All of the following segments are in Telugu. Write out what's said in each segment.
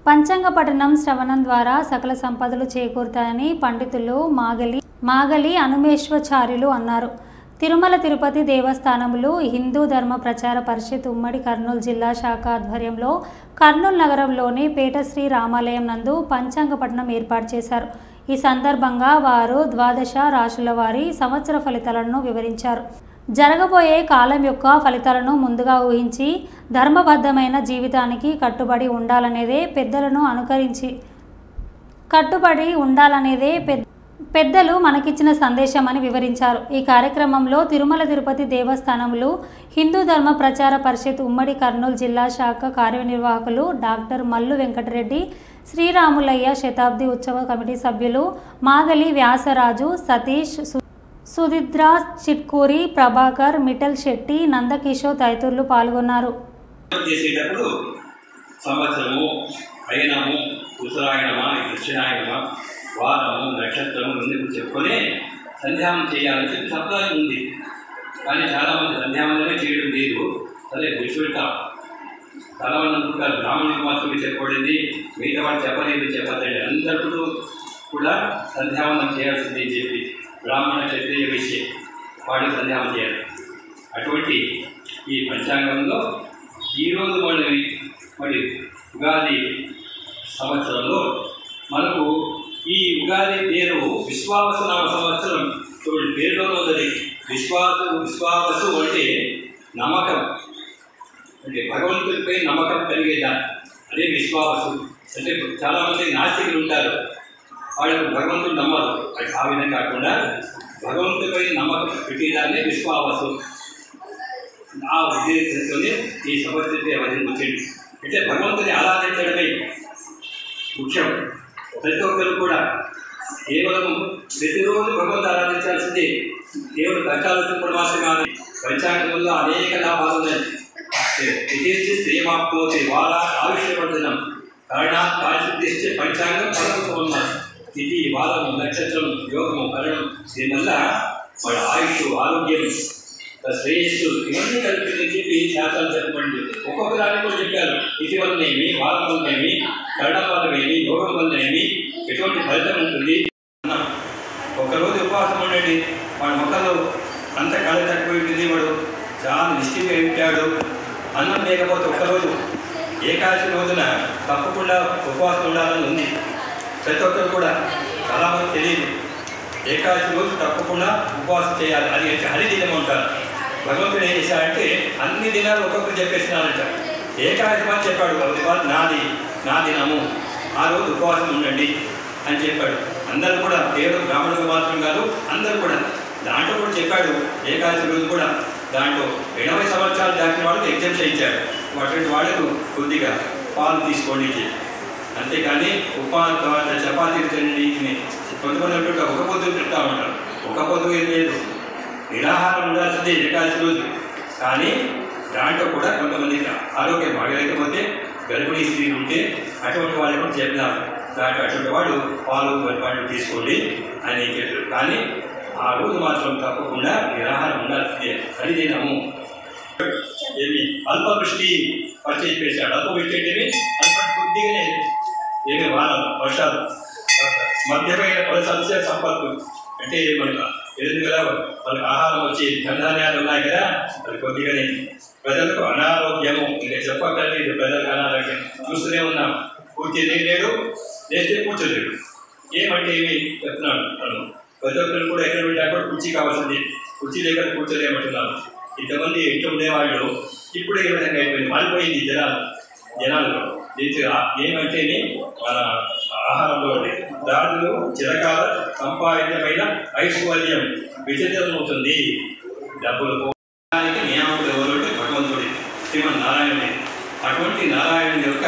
పంచాంగ పఠనం శ్రవణం ద్వారా సకల సంపదలు చేకూరుతాయని పండితులు మాగలి అనుమేశ్వచార్యులు అన్నారు. తిరుమల తిరుపతి దేవస్థానములు హిందూ ధర్మ ప్రచార పరిషత్ ఉమ్మడి కర్నూలు జిల్లా శాఖ ఆధ్వర్యంలో కర్నూలు నగరంలోని పేట శ్రీ రామాలయం నందు పంచాంగ పఠనం ఏర్పాటు చేశారు. ఈ సందర్భంగా వారు ద్వాదశ రాశుల వారి సంవత్సర ఫలితాలను వివరించారు. జరగబోయే కాలం యొక్క ఫలితాలను ముందుగా ఊహించి ధర్మబద్ధమైన జీవితానికి కట్టుబడి ఉండాలనేదే పెద్దలు మనకిచ్చిన సందేశమని వివరించారు. ఈ కార్యక్రమంలో తిరుమల తిరుపతి దేవస్థానములు హిందూ ధర్మ ప్రచార పరిషత్ ఉమ్మడి కర్నూలు జిల్లా శాఖ కార్యనిర్వాహకులు డాక్టర్ మల్లు వెంకటరెడ్డి, శ్రీరాములయ్య శతాబ్ది ఉత్సవ కమిటీ సభ్యులు మాగలి వ్యాసరాజు, సతీష్, సుధిద్రా చిట్కూరి, ప్రభాకర్, మిఠల్ శెట్టి, నందకిషోర్ తదితరులు పాల్గొన్నారు. వారము నక్షత్రం ముందుకు చెప్పుకొని సంధ్యానం చేయాలని చెప్పి సంప్రదాయం ఉంది. కానీ చాలామంది సంధ్యావనమే చేయడం లేదు. అదే విశ్వట చాలామంది అనుకుంటారు బ్రాహ్మణులకు మాత్రమే చెప్పబడింది, మిగతా వాళ్ళు చెప్పదండి. అందరికీ కూడా సంధ్యావనం చేయాల్సింది అని చెప్పి బ్రాహ్మణ క్షత్రియ విషయం వాళ్ళు సంధ్యావనం చేయాలి. అటువంటి ఈ పంచాంగంలో ఈరోజు మరి ఉగాది సంవత్సరంలో మనకు ఈ ఉగాది పేరు విశ్వావసునామ సంవత్సరం. చూడండి, పేరులో ఉన్నది విశ్వావసు అంటే నమ్మకం, అంటే భగవంతుడిపై నమ్మకం కలిగేదాన్ని అదే విశ్వావసు. అంటే చాలామంది నాస్తికులు ఉంటారు, వాళ్ళు భగవంతుడు నమ్మరు. ఆ విధంగా కాకుండా భగవంతుడిపై నమ్మకం పెట్టేదాన్ని విశ్వావసు. ఆ ఉద్దేశంతోనే ఈ సంవత్సరం వచ్చింది. అంటే భగవంతుని ఆరాధించడమే ముఖ్యం. ప్రతి ఒక్కరు కూడా కేవలం ప్రతిరోజు భగవంతుని ఆరాధించాల్సిందే. కేవలం కష్టాలు వచ్చినప్పుడు మాత్రమే పంచాంగంలో అనేక లాభాలు ఉన్నాయి. విదేశీ శ్రీమాప్తోతి వాళ్ళ ఆవిష్యవర్ధనం కరణాత్ కాశుద్ధిస్తే పంచాంగం పరమతో ఉన్నారు. ఇది వారము, నక్షత్రం, యోగము, కరణం, దీనివల్ల వాళ్ళ ఆయుష్, ఆరోగ్యం, శ్రేయస్సు ఇవన్నీ కలిపి చెప్పి శాస్త్రాలు చెప్పండి. ఒక్కొక్క దాన్ని కూడా చెప్పారు. ఇది వల్లనేమి, వారం వల్లనేమి, కరణం వల్లనేమి, యోగం వల్లనేమి, ఎటువంటి ఫలితం ఉంటుంది. ఒకరోజు ఉపవాసం ఉండండి, వాడి మొక్కలు అంత కళ తక్కువైంది, వాడు చాలా నిష్ఠగా పెట్టాడు. అన్నం లేకపోతే ఒక్కరోజు ఏకాదశి రోజున తప్పకుండా ఉపవాసం ఉండాలని ఉంది. ప్రతి ఒక్కరు కూడా చాలామంది తెలియదు. ఏకాదశి రోజు తప్పకుండా ఉపవాసం చేయాలి. అది హరిదినం అంటారు. భగవంతుడు ఏం చేశాడంటే అన్ని దినాలు ఒక్కొక్కరు చెప్పేసినారంట. ఏకాదశి అని చెప్పాడు, నా దినము, ఆ రోజు ఉపవాసం ఉండండి అని చెప్పాడు. అందరూ కూడా కేవలం బ్రాహ్మణులు మాత్రం కాదు, అందరూ కూడా దాంట్లో కూడా చెప్పాడు. ఏకాదశి రోజు కూడా దాంట్లో 80 సంవత్సరాలు దాటిన వాళ్ళకి ఎగ్జామ్ చేయించాడు. అటువంటి వాళ్ళకు కొద్దిగా పాలు తీసుకోండి చెప్పి. అంతేకాని చపాతీ తినండి, కొంతమంది అంటుంటే ఒక పొద్దు తింటా ఉంటారు. ఒక పొద్దు ఏం లేదు, నిరాహారం ఉండాల్సిందే ఏకాదశి రోజు. కానీ దాంట్లో కూడా కొంతమంది ఆరోగ్యం బాగలేకపోతే, గర్భిణీ స్త్రీలు ఉంటే అటువంటి వాళ్ళు కూడా చెప్పినారు. దాంట్లో అటువంటి వాళ్ళు పాలు పండ్లు తీసుకోండి అని చెప్పారు. కానీ ఆ రోజు మాత్రం తప్పకుండా నిరాహారం ఉండాల్సిందే. హరిదినము. ఏమి అల్పవృష్టి పరిచయం చేశాడు. అల్పవృష్టి అంటే అల్పటి కొద్దిగానే ఏమి వర్షాలు, మధ్యమైన సస్య సంపత్తు అంటే మనకు ఎదురు కదా, వాళ్ళకి ఆహారం వచ్చి ధనధాన్యాలు ఉన్నాయి కదా, అది కొద్దిగానే. ప్రజలకు అనారోగ్యము, ఇంకా చెప్పగలిగి ప్రజలకు అనారోగ్యం చూస్తూనే ఉన్నాం. కూర్చొని లేడు, లేస్తే కూర్చోలేడు. ఏమంటే ఏమి చెప్తున్నాడు తను. ప్రతి ఒక్కరు కూడా ఎక్కడ ఉంటే అక్కడ కుర్చీ కావాల్సింది, కుర్చీ దగ్గర కూర్చోలేమంటున్నారు. ఇంతమంది ఇంట్లో ఉండేవాళ్ళు ఇప్పుడు ఏ విధంగా అయిపోయింది, మారిపోయింది జనాలు. దీనికి ఏమంటేనే మన ఆహారంలో దాడులు చిరకాల సంపాదితమైన ఐశ్వర్యం విచలితమవుతుంది. డబ్బులు పోవడానికి నియామకులు ఎవరంటే భగవంతుడి శ్రీమన్నారాయణుడి. అటువంటి నారాయణుడి యొక్క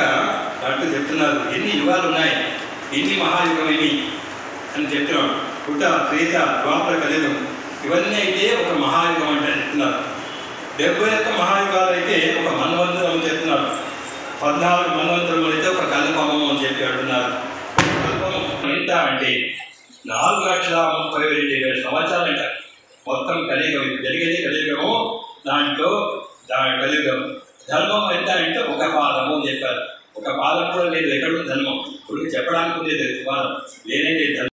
డాక్టర్ చెప్తున్నారు, ఎన్ని యుగాలు ఉన్నాయి, ఎన్ని మహాయుగమేమి అని చెప్తున్నాడు. పుట్ట, త్రేత, ద్వాపర, కలియుగం ఇవన్నీ అయితే ఒక మహాయుగం అంటే చెప్తున్నారు. 71 మహాయుగాలు అయితే ఒక మన్వంతరం అని చెప్తున్నారు. 14 మన్వంతరం అయితే ఒక కల్పమం అని చెప్పి అంటున్నారు. కల్పమం ఎంత అంటే 4,32,000 సంవత్సరాలు అంటారు. మొత్తం కలియుగం జరిగేది కలియుగము. దాంట్లో కలియుగం ధర్మం ఎంత అంటే ఒక పాదము అని చెప్పారు. ఒక పాదం కూడా లేదు, ఎక్కడ ధర్మం ఇప్పుడు చెప్పడానికి ఉంది పాదం లేనే లేదు.